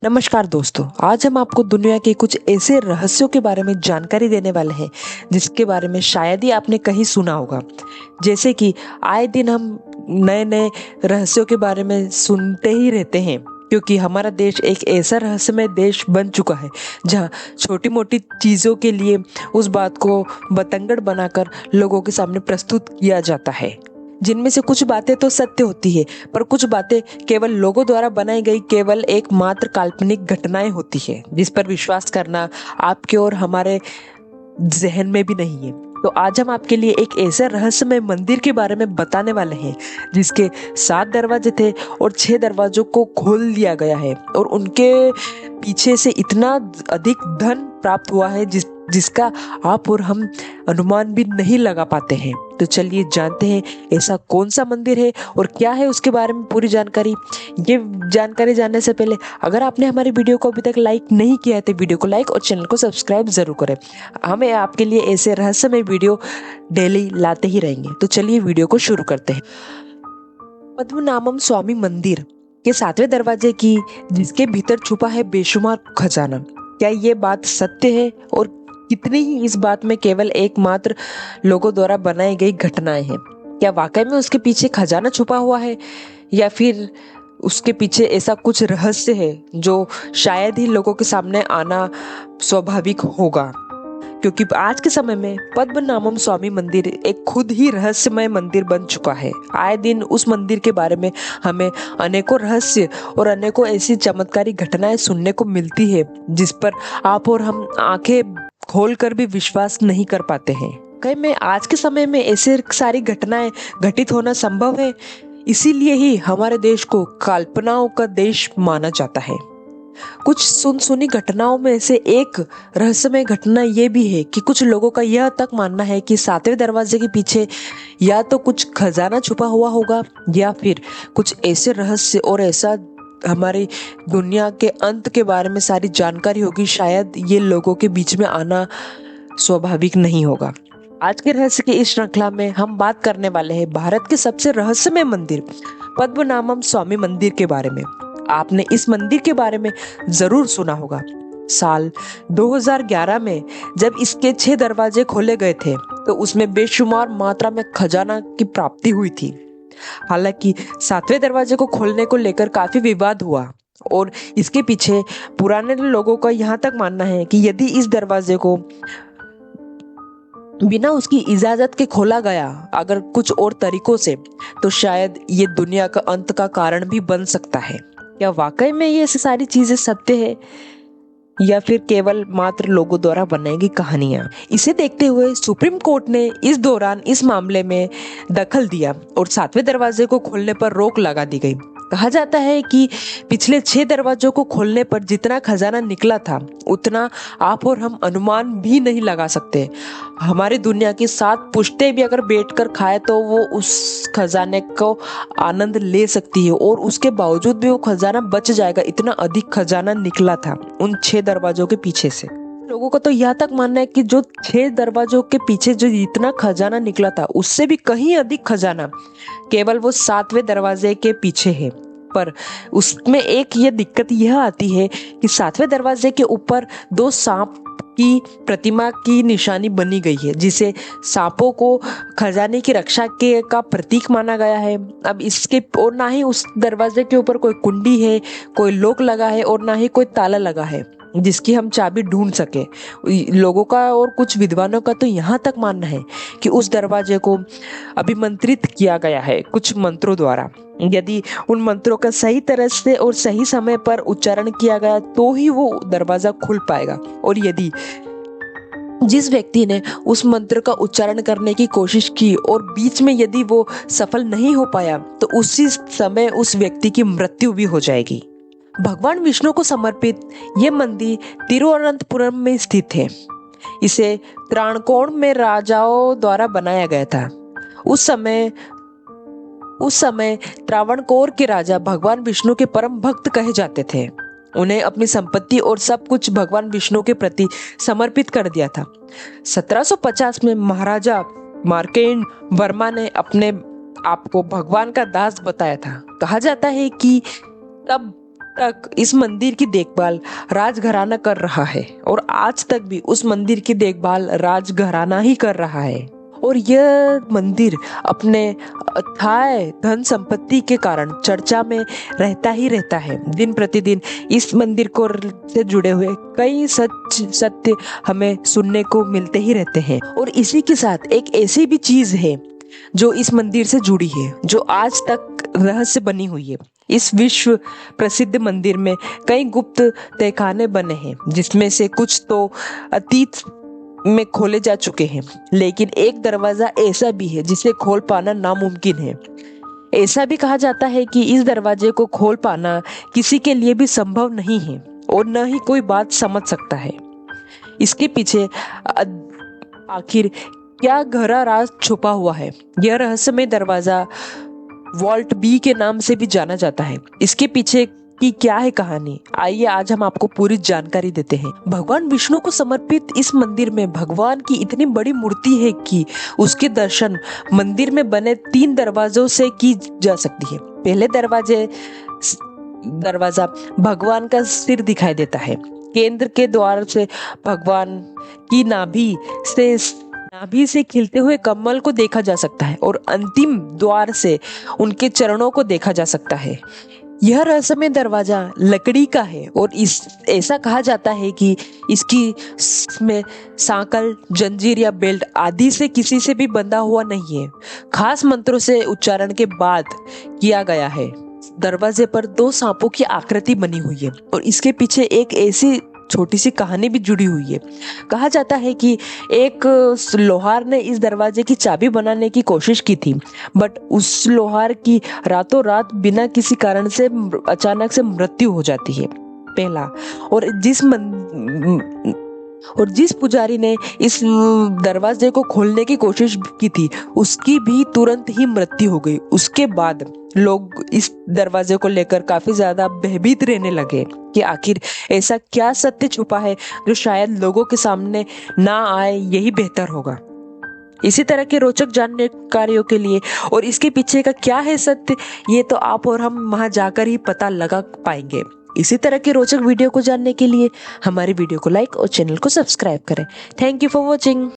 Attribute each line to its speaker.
Speaker 1: नमस्कार दोस्तों, आज हम आपको दुनिया के कुछ ऐसे रहस्यों के बारे में जानकारी देने वाले हैं जिसके बारे में शायद ही आपने कहीं सुना होगा। जैसे कि आए दिन हम नए नए रहस्यों के बारे में सुनते ही रहते हैं, क्योंकि हमारा देश एक ऐसा रहस्यमय देश बन चुका है जहां छोटी मोटी चीज़ों के लिए उस बात को बतंगड़ बनाकर लोगों के सामने प्रस्तुत किया जाता है। जिनमें से कुछ बातें तो सत्य होती है, पर कुछ बातें केवल लोगों द्वारा बनाई गई केवल एकमात्र काल्पनिक घटनाएं होती है जिस पर विश्वास करना आपके और हमारे जहन में भी नहीं है। तो आज हम आपके लिए एक ऐसे रहस्यमय मंदिर के बारे में बताने वाले हैं जिसके 7 दरवाजे थे और 6 दरवाजों को खोल दिया गया है और उनके पीछे से इतना अधिक धन प्राप्त हुआ है जिसका आप और हम अनुमान भी नहीं लगा पाते हैं। तो चलिए जानते हैं ऐसा कौन सा मंदिर है और क्या है उसके बारे में पूरी जानकारी। ये जानकारी जानने से पहले अगर आपने हमारी वीडियो को अभी तक लाइक नहीं किया है तो वीडियो को लाइक और चैनल को सब्सक्राइब जरूर करें। हमें आपके लिए ऐसे रहस्यमय वीडियो डेली लाते ही रहेंगे। तो चलिए वीडियो को शुरू करते हैं। पद्मनाभम स्वामी मंदिर के 7वें दरवाजे की जिसके भीतर छुपा है बेशुमार खजाना। क्या ये बात सत्य है और कितनी ही इस बात में केवल एकमात्र लोगों द्वारा बनाई गई घटनाएं हैं? क्या वाकई में उसके पीछे खजाना छुपा हुआ है या फिर उसके पीछे ऐसा कुछ रहस्य है जो शायद ही लोगों के सामने आना स्वाभाविक होगा? क्योंकि आज के समय में पद्मनाभम स्वामी मंदिर एक खुद ही रहस्यमय मंदिर बन चुका है। आए दिन उस मंदिर के बारे में हमें अनेकों रहस्य और अनेकों ऐसी चमत्कारी घटनाएं सुनने को मिलती है जिस पर आप और हम आंखें खोलकर भी विश्वास नहीं कर पाते हैं। कहीं में आज के समय में ऐसे सारी घटनाएं घटित होना संभव है, इसीलिए ही हमारे देश को कल्पनाओं का देश माना जाता है। कुछ सुनी घटनाओं में से एक रहस्यमय घटना ये भी है कि कुछ लोगों का यह तक मानना है कि 7वें दरवाजे के पीछे या तो कुछ खजाना छुपा हुआ होगा या फिर कुछ ऐसे रहस्य और ऐसा हमारी दुनिया के अंत के बारे में सारी जानकारी होगी। शायद ये लोगों के बीच में आना स्वाभाविक नहीं होगा। आज के रहस्य की इस श्रृंखला में हम बात करने वाले हैं भारत के सबसे रहस्यमय मंदिर पद्मनाभम स्वामी मंदिर के बारे में। आपने इस मंदिर के बारे में जरूर सुना होगा। साल 2011 में जब इसके 6 दरवाजे खोले गए थे तो उसमें बेशुमार मात्रा में खजाना की प्राप्ति हुई थी। हालांकि 7वें दरवाजे को खोलने को लेकर काफी विवाद हुआ और इसके पीछे पुराने लोगों का यहाँ तक मानना है कि यदि इस दरवाजे को बिना उसकी इजाजत के खोला गया अगर कुछ और तरीकों से तो शायद ये दुनिया का अंत का कारण भी बन सकता है। क्या वाकई में ये सारी चीजें सत्य है या फिर केवल मात्र लोगों द्वारा बनाई गई कहानियां? इसे देखते हुए सुप्रीम कोर्ट ने इस दौरान इस मामले में दखल दिया और 7वें दरवाजे को खोलने पर रोक लगा दी गई। कहा जाता है कि पिछले 6 दरवाजों को खोलने पर जितना खजाना निकला था उतना आप और हम अनुमान भी नहीं लगा सकते। हमारी दुनिया की 7 पुश्तें भी अगर बैठकर खाए तो वो उस खजाने को आनंद ले सकती है और उसके बावजूद भी वो खजाना बच जाएगा। इतना अधिक खजाना निकला था उन 6 दरवाजों के पीछे से। लोगों का तो यहाँ तक मानना है कि जो 6 दरवाजों के पीछे जो इतना खजाना निकला था उससे भी कहीं अधिक खजाना केवल वो 7वें दरवाजे के पीछे है। पर उसमें एक ये दिक्कत यह आती है कि 7वें दरवाजे के ऊपर 2 सांप की प्रतिमा की निशानी बनी गई है जिसे सांपों को खजाने की रक्षा के का प्रतीक माना गया है। अब इसके और ना ही उस दरवाजे के ऊपर कोई कुंडी है, कोई लॉक लगा है और ना ही कोई ताला लगा है जिसकी हम चाबी ढूंढ सके। लोगों का और कुछ विद्वानों का तो यहाँ तक मानना है कि उस दरवाजे को अभिमंत्रित किया गया है कुछ मंत्रों द्वारा। यदि उन मंत्रों का सही तरह से और सही समय पर उच्चारण किया गया तो ही वो दरवाजा खुल पाएगा। और यदि जिस व्यक्ति ने उस मंत्र का उच्चारण करने की कोशिश की और बीच में यदि वो सफल नहीं हो पाया तो उसी समय उस व्यक्ति की मृत्यु भी हो जाएगी। भगवान विष्णु को समर्पित ये मंदिर तिरुवनंतपुरम में स्थित है। इसे त्रावणकोर में राजाओं द्वारा बनाया गया था। उस समय त्रावणकोर के राजा भगवान विष्णु के परम भक्त कहे जाते थे। उन्हें अपनी संपत्ति और सब कुछ भगवान विष्णु के प्रति समर्पित कर दिया था। 1750 में महाराजा मार्कंड वर्मा ने अपने आप को भगवान का दास बताया था। कहा जाता है कि तब तक इस मंदिर की देखभाल राजघराना कर रहा है और आज तक भी उस मंदिर की देखभाल राजघराना ही कर रहा है। और यह मंदिर अपने अथाह धन संपत्ति के कारण चर्चा में रहता ही रहता है। दिन प्रतिदिन इस मंदिर को से जुड़े हुए कई सत्य हमें सुनने को मिलते ही रहते हैं। और इसी के साथ एक ऐसी भी चीज है जो इस मंदिर से जुड़ी है, जो आज तक रहस्य बनी हुई है। इस विश्व प्रसिद्ध मंदिर में कई गुप्त तहखाने बने हैं, जिसमें से कुछ तो अतीत में खोले जा चुके हैं, लेकिन एक दरवाजा ऐसा भी है जिसे खोल पाना नामुमकिन है। ऐसा भी कहा जाता है कि इस दरवाजे को खोल पाना किसी के लिए भी संभव नहीं है और न ही कोई बात समझ सकता है। इसके पीछे आखिर क्या गहरा राज छुपा हुआ है? यह रहस्यमय दरवाजा वॉल्ट बी के नाम से भी जाना जाता है। इसके पीछे की क्या है कहानी? आइए आज हम आपको पूरी जानकारी देते हैं। भगवान विष्णु को समर्पित इस मंदिर में भगवान की इतनी बड़ी मूर्ति है कि उसके दर्शन मंदिर में बने 3 दरवाजों से की जा सकती है। पहले दरवाजा भगवान का सिर दिखाई देता है। केंद्र के द्वार से भगवान की नाभि से खिलते हुए कमल को देखा जा सकता है और अंतिम द्वार से उनके चरणों को देखा जा सकता है। यह रहस्यमय दरवाजा लकड़ी का है और ऐसा कहा जाता है कि इसमें सांकल, जंजीर या बेल्ट आदि से किसी से भी बंधा हुआ नहीं है। खास मंत्रों से उच्चारण के बाद किया गया है। दरवाजे पर 2 सांपों की आकृति बनी हुई है और इसके पीछे एक ऐसी छोटी सी कहानी भी जुड़ी हुई है। कहा जाता है कि एक लोहार ने इस दरवाजे की चाबी बनाने की कोशिश की थी, बट उस लोहार की रातों रात बिना किसी कारण से अचानक से मृत्यु हो जाती है। पहला और जिस पुजारी ने इस दरवाजे को खोलने की कोशिश की थी, उसकी भी तुरंत ही मृत्यु हो गई। उसके बाद लोग इस दरवाजे को लेकर काफी ज्यादा भयभीत रहने लगे कि आखिर ऐसा क्या सत्य छुपा है जो शायद लोगों के सामने ना आए, यही बेहतर होगा। इसी तरह के रोचक जानकारियों के लिए और इसके पीछे का क्या है सत्य, ये तो आप और हम वहां जाकर ही पता लगा पाएंगे। इसी तरह के रोचक वीडियो को जानने के लिए हमारे वीडियो को लाइक और चैनल को सब्सक्राइब करें। Thank you for watching.